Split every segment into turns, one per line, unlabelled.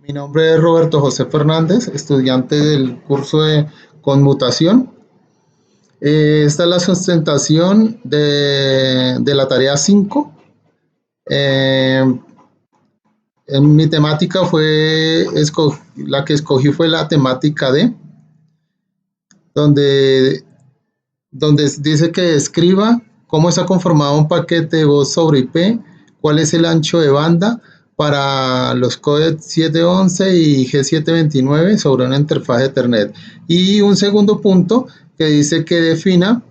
Mi nombre es Roberto José Fernández, estudiante del curso de conmutación. Esta es la sustentación de la tarea 5. Eh, Mi temática la que escogí fue la temática D, donde, donde dice que describa cómo está conformado un paquete de voz sobre IP, cuál es el ancho de banda para los codecs 711 y G729 sobre una interfaz Ethernet. Y un segundo punto que dice que defina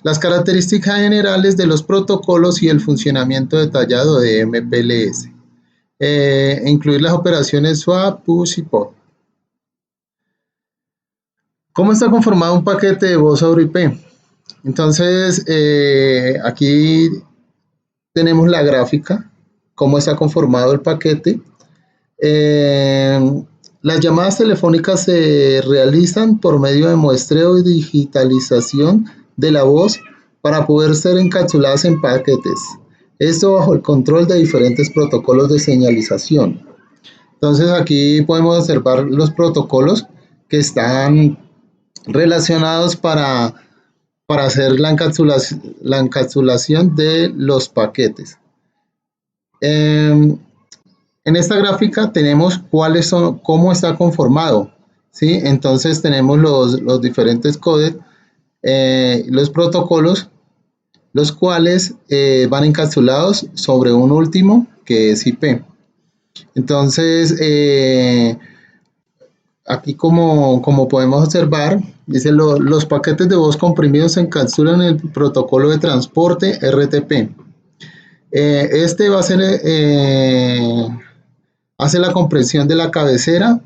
las características generales de los protocolos y el funcionamiento detallado de MPLS. Incluir las operaciones swap, push y pop. ¿Cómo está conformado un paquete de voz sobre IP? Entonces, aquí tenemos la gráfica, cómo está conformado el paquete. Las llamadas telefónicas se realizan por medio de muestreo y digitalización de la voz para poder ser encapsuladas en paquetes. Esto bajo el control de diferentes protocolos de señalización. Entonces aquí podemos observar los protocolos que están relacionados para hacer la encapsulación de los paquetes. En esta gráfica tenemos cómo está conformado, ¿sí? Entonces tenemos los diferentes codecs, los protocolos, los cuales van encapsulados sobre un último que es IP. Entonces, aquí como podemos observar, dice los paquetes de voz comprimidos se encapsulan en el protocolo de transporte RTP. Este va a ser, hace la compresión de la cabecera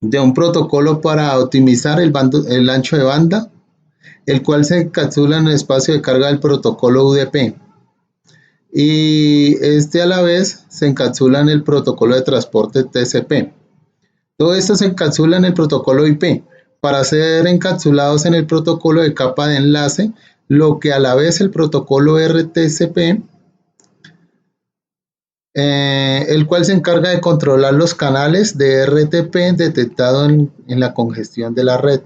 de un protocolo para optimizar el ancho de banda, el cual se encapsula en el espacio de carga del protocolo UDP. Y este a la vez se encapsula en el protocolo de transporte TCP. Todo esto se encapsula en el protocolo IP para ser encapsulados en el protocolo de capa de enlace, lo que a la vez el protocolo RTCP, el cual se encarga de controlar los canales de RTP detectados en la congestión de la red.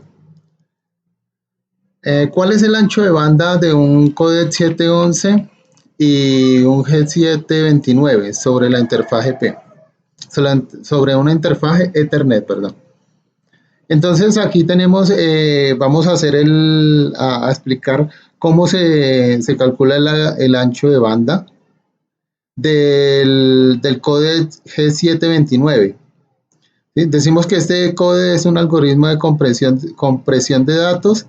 ¿Cuál es el ancho de banda de un codec 711 y un G729 sobre la interfaz EP? Sobre una interfaz Ethernet, perdón. Entonces aquí tenemos, vamos a hacer a explicar cómo se calcula el ancho de banda del codec G729. ¿Sí? Decimos que este codec es un algoritmo de compresión de datos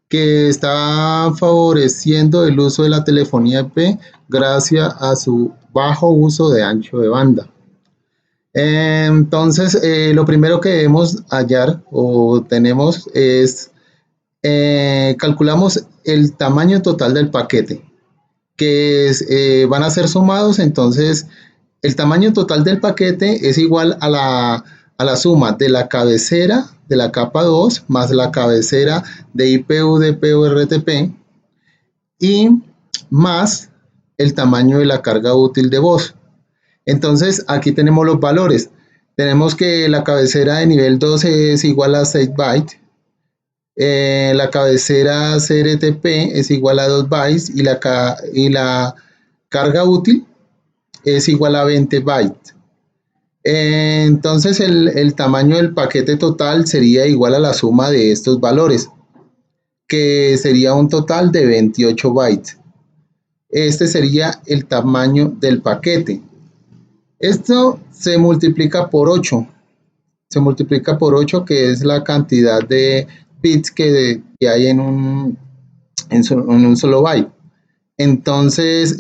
que está favoreciendo el uso de la telefonía IP gracias a su bajo uso de ancho de banda. Entonces, lo primero que debemos hallar o tenemos es, calculamos el tamaño total del paquete, que van a ser sumados. Entonces, el tamaño total del paquete es igual a la suma de la cabecera de la capa 2 más la cabecera de IP, UDP o RTP y más el tamaño de la carga útil de voz. Entonces aquí tenemos los valores. Tenemos que la cabecera de nivel 12 es igual a 6 bytes. La cabecera CRTP es igual a 2 bytes y la carga útil es igual a 20 bytes. Entonces el tamaño del paquete total sería igual a la suma de estos valores, que sería un total de 28 bytes. Este sería el tamaño del paquete. Esto se multiplica por 8. Se multiplica por 8, que es la cantidad de bits que hay en un solo byte. Entonces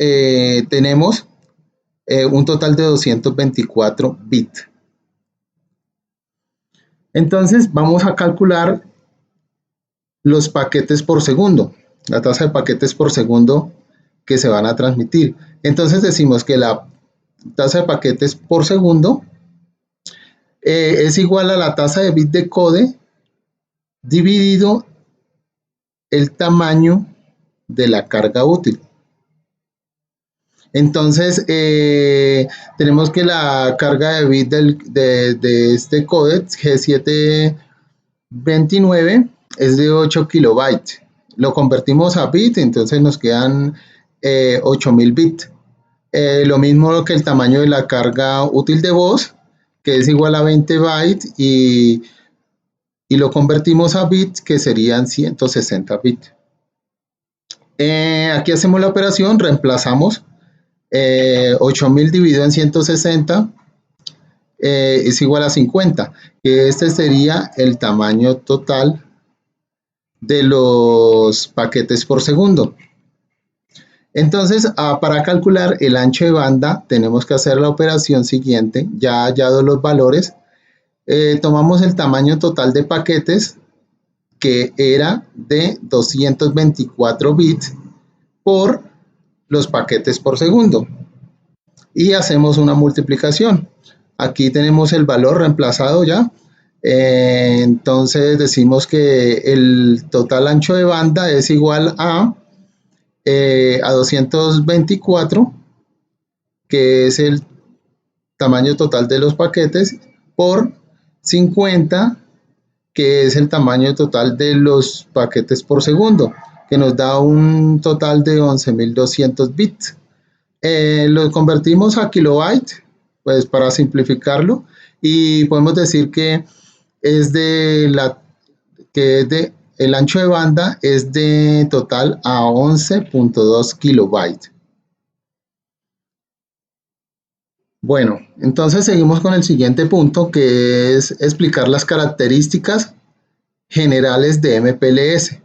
tenemos un total de 224 bits. Entonces vamos a calcular los paquetes por segundo, la tasa de paquetes por segundo que se van a transmitir. Entonces decimos que la tasa de paquetes por segundo es igual a la tasa de bit de code dividido el tamaño de la carga útil. Entonces, tenemos que la carga de bit de este códec G729 es de 8 kilobytes. Lo convertimos a bit, entonces nos quedan 8000 bits. Lo mismo que el tamaño de la carga útil de voz, que es igual a 20 bytes, y lo convertimos a bits, que serían 160 bits. Aquí hacemos la operación, reemplazamos 8000 dividido en 160 es igual a 50, que este sería el tamaño total de los paquetes por segundo. Entonces, para calcular el ancho de banda, tenemos que hacer la operación siguiente, ya hallados los valores. Tomamos el tamaño total de paquetes, que era de 224 bits por los paquetes por segundo, y hacemos una multiplicación. Aquí tenemos el valor reemplazado ya. Entonces decimos que el total ancho de banda es igual a 224, que es el tamaño total de los paquetes, por 50, que es el tamaño total de los paquetes por segundo, que nos da un total de 11.200 bits. Lo convertimos a kilobyte, pues para simplificarlo, y podemos decir que el ancho de banda es de total a 11.2 kilobytes. Bueno, entonces seguimos con el siguiente punto, que es explicar las características generales de MPLS.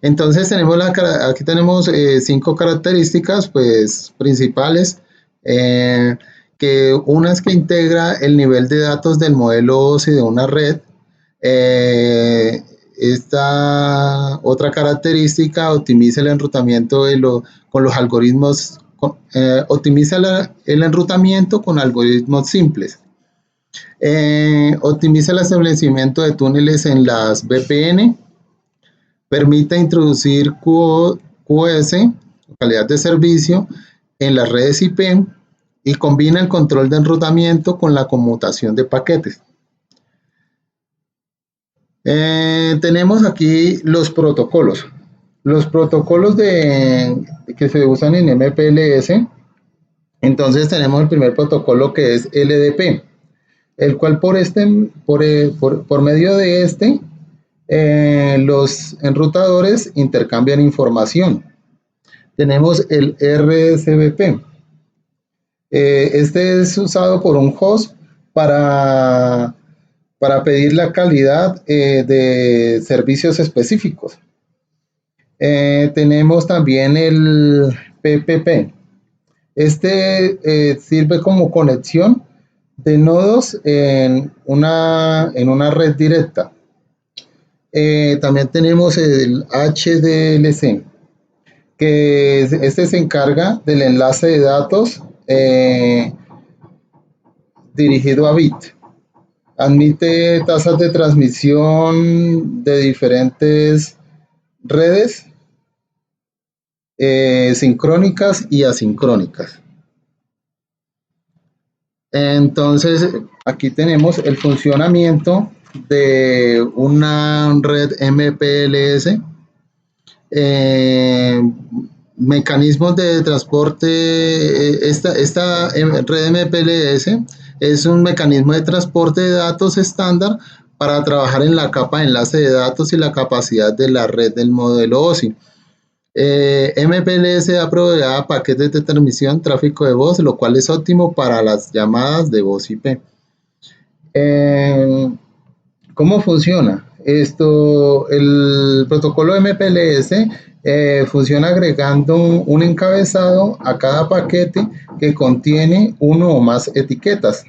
Entonces aquí tenemos 5 características pues, principales, que una es que integra el nivel de datos del modelo OSI de una red. Esta otra característica optimiza el enrutamiento con los algoritmos, optimiza el enrutamiento con algoritmos simples. Optimiza el establecimiento de túneles en las VPN. Permite introducir QoS, calidad de servicio, en las redes IP, y combina el control de enrutamiento con la conmutación de paquetes. Tenemos aquí los protocolos. Los protocolos que se usan en MPLS. Entonces tenemos el primer protocolo, que es LDP, el cual por medio de los enrutadores intercambian información. Tenemos el RSVP. Este es usado por un host para pedir la calidad de servicios específicos. Tenemos también el PPP. Este sirve como conexión de nodos en una red directa. También tenemos el HDLC, que este se encarga del enlace de datos dirigido a bit. Admite tasas de transmisión de diferentes redes, sincrónicas y asincrónicas. Entonces, aquí tenemos el funcionamiento de una red MPLS. Mecanismos de transporte. Esta red MPLS es un mecanismo de transporte de datos estándar para trabajar en la capa de enlace de datos y la capacidad de la red del modelo OSI. MPLS da prioridad a paquetes de transmisión, tráfico de voz, lo cual es óptimo para las llamadas de voz IP. ¿Cómo funciona? El protocolo MPLS funciona agregando un encabezado a cada paquete que contiene uno o más etiquetas.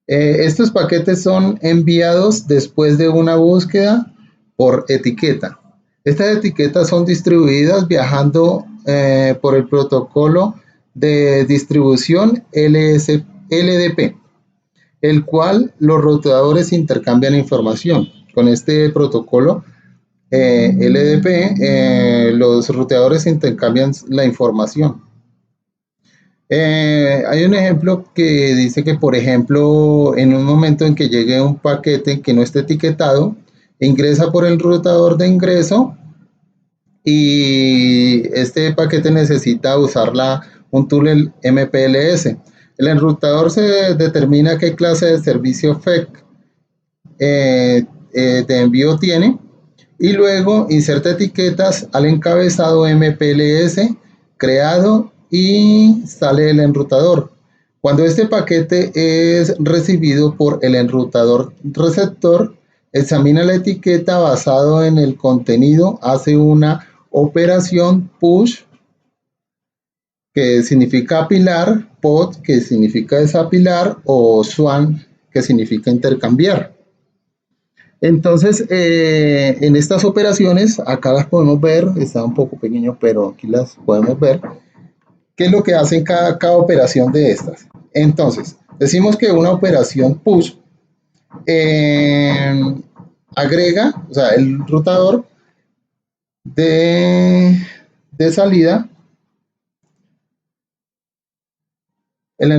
Estos paquetes son enviados después de una búsqueda por etiqueta. Estas etiquetas son distribuidas viajando por el protocolo de distribución LDP, el cual los routadores intercambian información. Con este protocolo LDP, los ruteadores intercambian la información. Hay un ejemplo que dice que, por ejemplo, en un momento en que llegue un paquete que no esté etiquetado, ingresa por el enrutador de ingreso y este paquete necesita usar un tool MPLS. El enrutador se determina qué clase de servicio FEC de envío tiene y luego inserta etiquetas al encabezado MPLS creado y sale el enrutador. Cuando este paquete es recibido por el enrutador receptor, examina la etiqueta basado en el contenido, hace una operación push, que significa apilar, pod, que significa desapilar, o swan, que significa intercambiar. Entonces, en estas operaciones, acá las podemos ver, está un poco pequeño, pero aquí las podemos ver, qué es lo que hacen cada operación de estas. Entonces, decimos que una operación push eh, agrega, o sea, el rutador de salida, el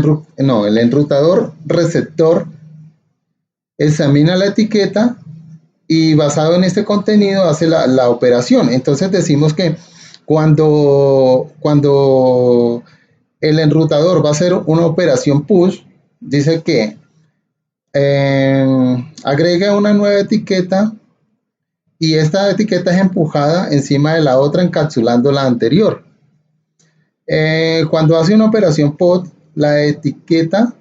enrutador receptor examina la etiqueta y basado en este contenido hace la operación. Entonces decimos que cuando el enrutador va a hacer una operación push, dice que agrega una nueva etiqueta y esta etiqueta es empujada encima de la otra encapsulando la anterior. Cuando hace una operación pod, la etiqueta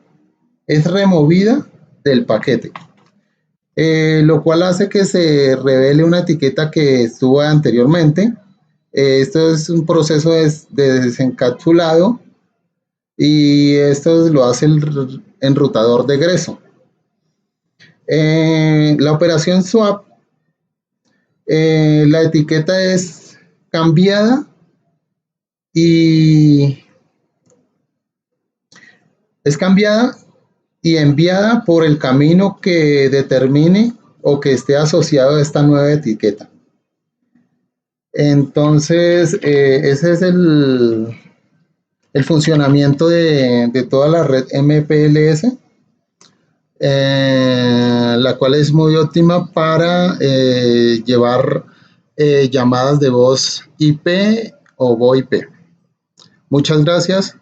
es removida del paquete. Lo cual hace que se revele una etiqueta que estuvo anteriormente. Esto es un proceso de desencapsulado y esto lo hace el enrutador de egreso. La operación swap, la etiqueta es cambiada y enviada por el camino que determine o que esté asociado a esta nueva etiqueta. Entonces, ese es el funcionamiento de toda la red MPLS, la cual es muy óptima para llevar llamadas de voz IP o VoIP. Muchas gracias.